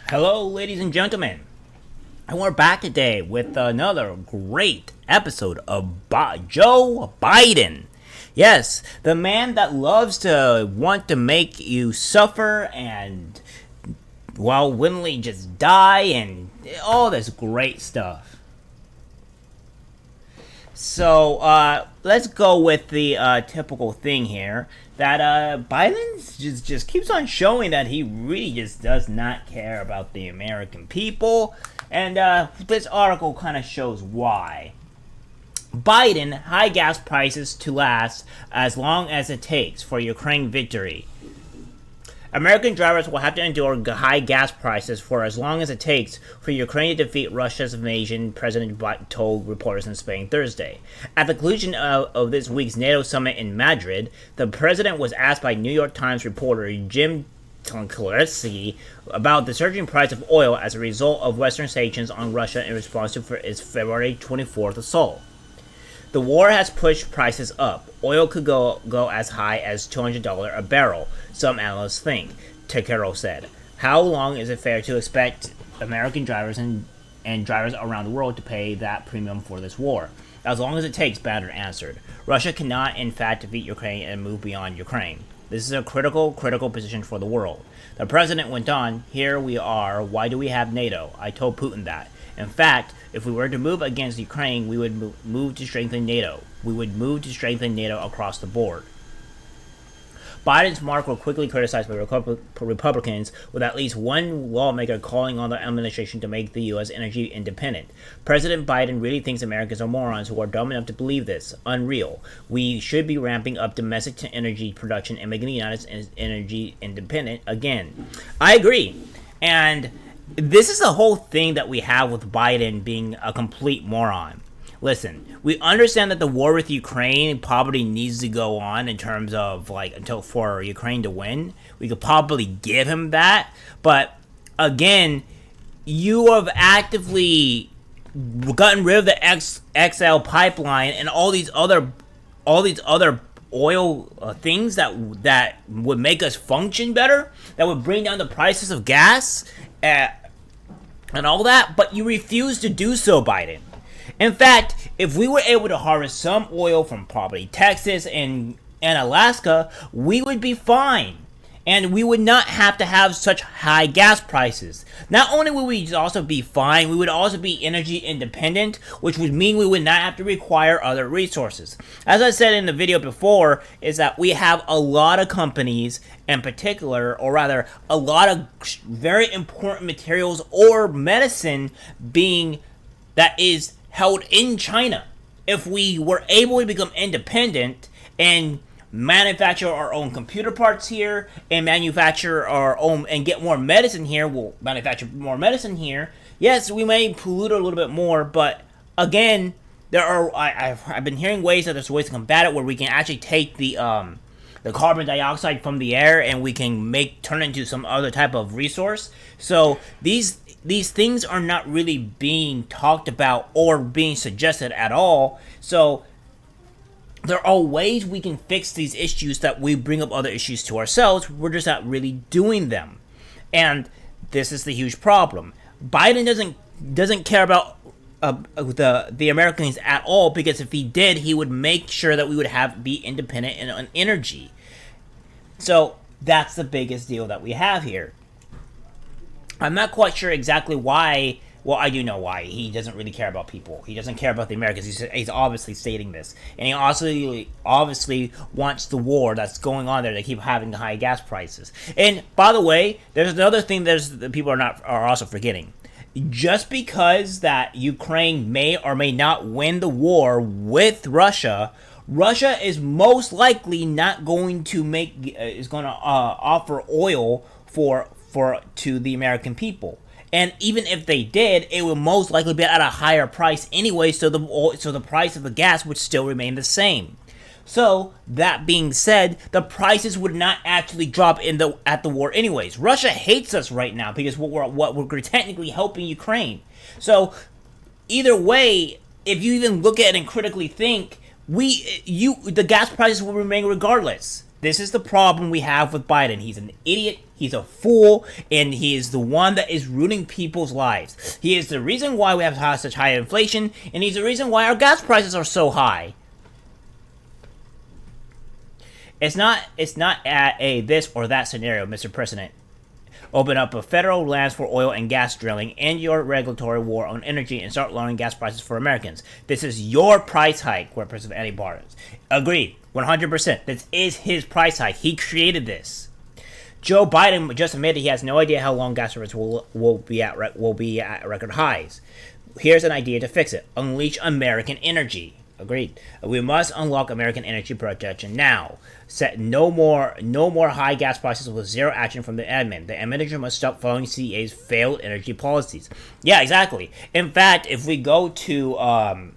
Hello, ladies and gentlemen, and we're back today with another great episode of Joe Biden. Yes, the man that loves to want to make you suffer and, well, willingly just die and all this great stuff. So, let's go with the typical thing here that Biden just keeps on showing that he really just does not care about the American people, and this article kind of shows why. Biden, high gas prices to last as long as it takes for Ukraine victory. American drivers will have to endure high gas prices for as long as it takes for Ukraine to defeat Russia's invasion, President Biden told reporters in Spain Thursday. At the conclusion of this week's NATO summit in Madrid, the president was asked by New York Times reporter Jim Claretsky about the surging price of oil as a result of Western sanctions on Russia in response to its February 24th assault. The war has pushed prices up. Oil could go as high as $200 a barrel, some analysts think, Takero said. How long is it fair to expect American drivers and drivers around the world to pay that premium for this war? As long as it takes, Banner answered. Russia cannot, in fact, defeat Ukraine and move beyond Ukraine. This is a critical position for the world. The president went on, here we are, why do we have NATO? I told Putin that. In fact, if we were to move against Ukraine, we would move to strengthen NATO. We would move to strengthen NATO across the board. Biden's remarks were quickly criticized by Republicans, with at least one lawmaker calling on the administration to make the U.S. energy independent. President Biden really thinks Americans are morons who are dumb enough to believe this. Unreal. We should be ramping up domestic energy production and making the United States energy independent again. I agree. And this is the whole thing that we have with Biden being a complete moron. Listen, we understand that the war with Ukraine probably needs to go on in terms of, until for Ukraine to win. We could probably give him that. But, again, you have actively gotten rid of the XL pipeline and all these other oil things that would make us function better, that would bring down the prices of gas and all that, but you refuse to do so, Biden. In fact, if we were able to harvest some oil from probably Texas and Alaska, we would be fine. And we would not have to have such high gas prices. Not only would we also be fine, we would also be energy independent, which would mean we would not have to require other resources. As I said in the video before, is that we have a lot of companies in particular, or rather, a lot of very important materials or medicine that is held in China. If we were able to become independent and manufacture our own computer parts here and manufacture our own and get more medicine here, we'll manufacture more medicine here. Yes, we may pollute a little bit more, but again, I've been hearing ways that there's ways to combat it where we can actually take the carbon dioxide from the air and we can turn it into some other type of resource. So these things are not really being talked about or being suggested at all. So there are ways we can fix these issues that we bring up other issues to ourselves. We're just not really doing them. And this is the huge problem. Biden doesn't care about the Americans at all, because if he did, he would make sure that we would be independent in energy. So that's the biggest deal that we have here. I'm not quite sure exactly why. Well, I do know why. He doesn't really care about people. He doesn't care about the Americans. He's obviously stating this. And he also obviously wants the war that's going on there to keep having the high gas prices. And, by the way, there's another thing that people are also forgetting. Just because that Ukraine may or may not win the war with Russia, Russia is most likely not going to offer oil to the American people. And even if they did, it would most likely be at a higher price anyway, so the price of the gas would still remain the same. So, that being said, the prices would not actually drop at the war anyways. Russia hates us right now because we're technically helping Ukraine. So, either way, if you even look at it and critically think, the gas prices will remain regardless. This is the problem we have with Biden. He's an idiot, he's a fool, and he is the one that is ruining people's lives. He is the reason why we have such high inflation, and he's the reason why our gas prices are so high. It's not at a this or that scenario, Mr. President. Open up a federal lands for oil and gas drilling, end your regulatory war on energy, and start lowering gas prices for Americans. This is your price hike, Representative Andy Barnes. Agreed, 100%. This is his price hike. He created this. Joe Biden just admitted he has no idea how long gas prices will be at record highs. Here's an idea to fix it: unleash American energy. Agreed. We must unlock American energy production now. Set no more high gas prices with zero action from the admin. The administration must stop following CEA's failed energy policies. Yeah, exactly. In fact, if we go to I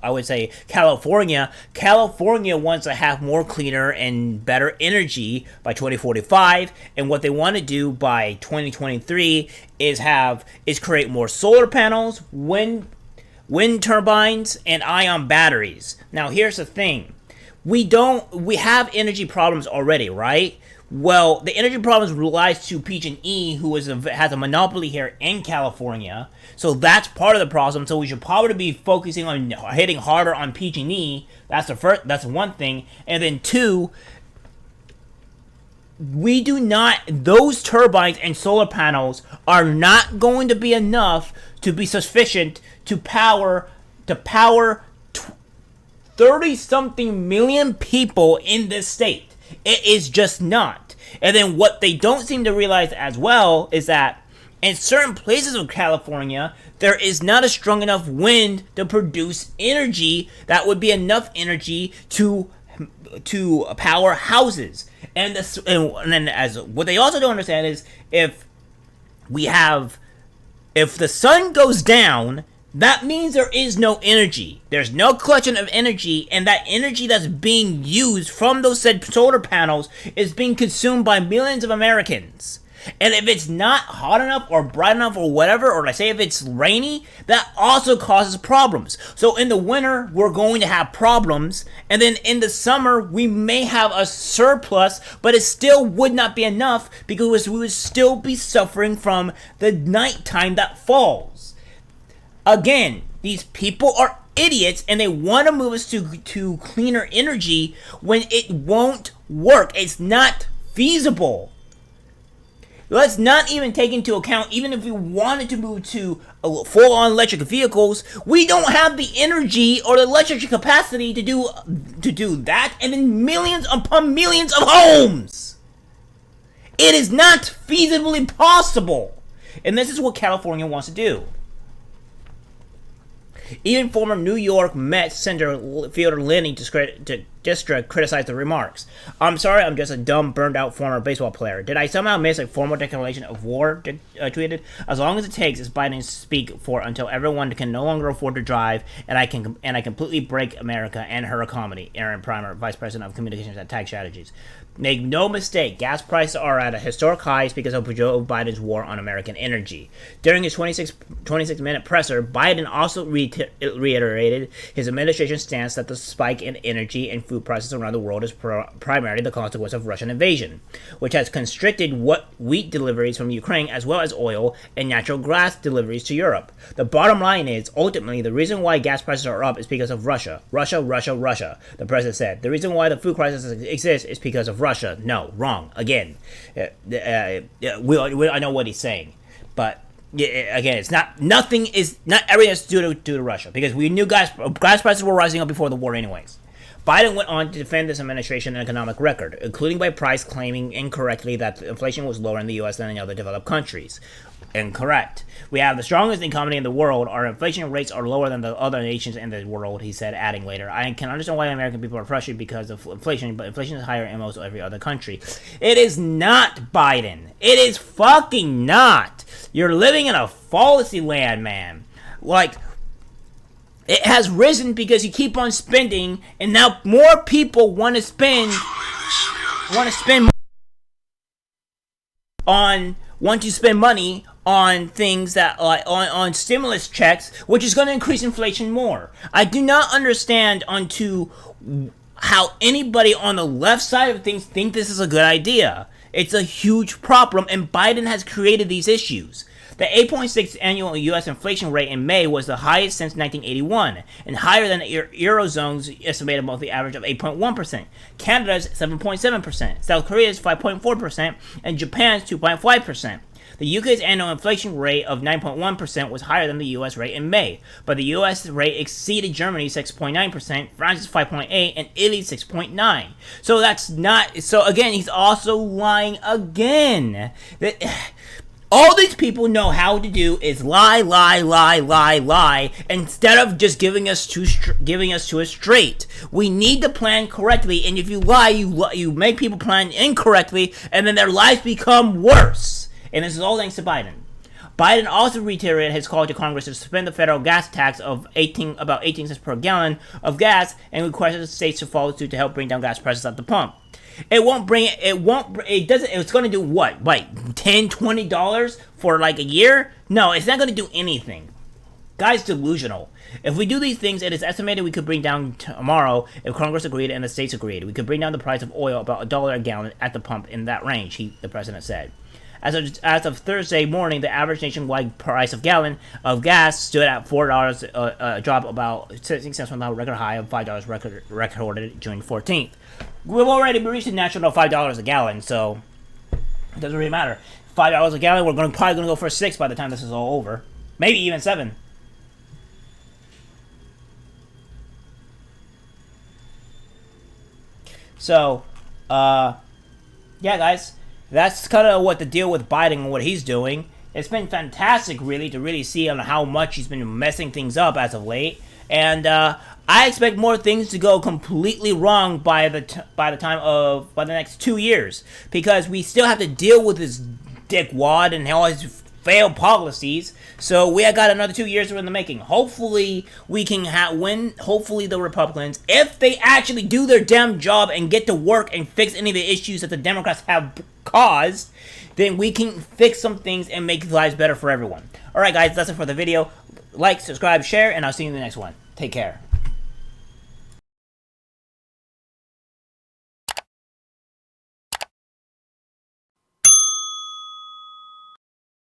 would say California wants to have more cleaner and better energy by 2045, and what they want to do by 2023 is create more solar panels, wind turbines, and ion batteries. Now, here's the thing. We have energy problems already, right? Well, the energy problems relies to PG&E, who has a monopoly here in California. So that's part of the problem. So we should probably be focusing on hitting harder on PG&E. That's one thing. And then two, those turbines and solar panels are not going to be enough to be sufficient to power 30-something million people in this state. It is just not. And then what they don't seem to realize as well is that in certain places of California, there is not a strong enough wind to produce energy that would be enough energy to power houses. And then as what they also don't understand is if the sun goes down, that means there is no energy. There's no collection of energy, and that energy that's being used from those said solar panels is being consumed by millions of Americans. And if it's not hot enough or bright enough or whatever, or let's say if it's rainy, that also causes problems. So in the winter, we're going to have problems, and then in the summer, we may have a surplus, but it still would not be enough because we would still be suffering from the nighttime that falls. Again, these people are idiots, and they want to move us to cleaner energy when it won't work. It's not feasible. Let's not even take into account, even if we wanted to move to full-on electric vehicles, we don't have the energy or the electric capacity to do that, and then millions upon millions of homes. It is not feasibly possible. And this is what California wants to do. Even former New York Mets Center fielder Lenny Dykstra criticized the remarks. "I'm sorry, I'm just a dumb, burned-out former baseball player. Did I somehow miss a formal declaration of war?" Tweeted. "As long as it takes, is Biden speak for until everyone can no longer afford to drive, and I completely break America and her economy." Aaron Primer, Vice President of Communications at Tag Strategies. Make no mistake, gas prices are at a historic highs because of Joe Biden's war on American energy. During his 26-minute presser, Biden also reiterated his administration's stance that the spike in energy and food prices around the world is primarily the consequence of Russian invasion, which has constricted wheat deliveries from Ukraine as well as oil and natural gas deliveries to Europe. The bottom line is, ultimately, the reason why gas prices are up is because of Russia. Russia, the president said. The reason why the food crisis exists is because of Russia. No, wrong. Again, I know what he's saying, but again, it's not everything is due to Russia, because we knew gas prices were rising up before the war anyways. Biden went on to defend this administration and economic record, including by Price claiming incorrectly that inflation was lower in the U.S. than in other developed countries. Incorrect. We have the strongest economy in the world. Our inflation rates are lower than the other nations in the world, he said, adding later, "I can understand why American people are frustrated because of inflation, but inflation is higher in most every other country." It is not, Biden. It is fucking not. You're living in a fallacy land, man. Like, it has risen because you keep on spending, and now more people want to spend money on things that on stimulus checks, which is going to increase inflation more. I do not understand how anybody on the left side of things think this is a good idea. It's a huge problem, and Biden has created these issues. The 8.6 annual U.S. inflation rate in May was the highest since 1981, and higher than the Eurozone's estimated monthly average of 8.1%. Canada's 7.7%, South Korea's 5.4%, and Japan's 2.5%. The UK's annual inflation rate of 9.1% was higher than the US rate in May, but the US rate exceeded Germany's 6.9%, France's 5.8%, and Italy's 6.9%. So that's not... So again, he's also lying again. All these people know how to do is lie, instead of just giving us to it straight. We need to plan correctly, and if you lie, you make people plan incorrectly, and then their lives become worse. And this is all thanks to Biden. Biden also reiterated his call to Congress to suspend the federal gas tax of about 18 cents per gallon of gas, and requested the states to follow suit to help bring down gas prices at the pump. It's going to do what? Like $10, $20 for like a year? No, it's not going to do anything. Guy's delusional. If we do these things, it is estimated we could bring down tomorrow, if Congress agreed and the states agreed, we could bring down the price of oil about $1 a gallon at the pump in that range, the president said. As of Thursday morning, the average nationwide price of gallon of gas stood at $4, a drop about 6 cents from the record high of $5 recorded June 14th. We've already reached the national $5 a gallon, so it doesn't really matter. $5 a gallon, we're probably going to go for $6 by the time this is all over. Maybe even $7. So, yeah, guys. That's kind of what the deal with Biden and what he's doing. It's been fantastic, really, to really see on how much he's been messing things up as of late. And I expect more things to go completely wrong by the next 2 years, because we still have to deal with this dickwad and all his failed policies. So we have got another 2 years in the making. Hopefully we can win. Hopefully the Republicans, if they actually do their damn job and get to work and fix any of the issues that the Democrats have caused, then we can fix some things and make lives better for everyone. Alright guys, that's it for the video. Like, subscribe, share, and I'll see you in the next one. Take care.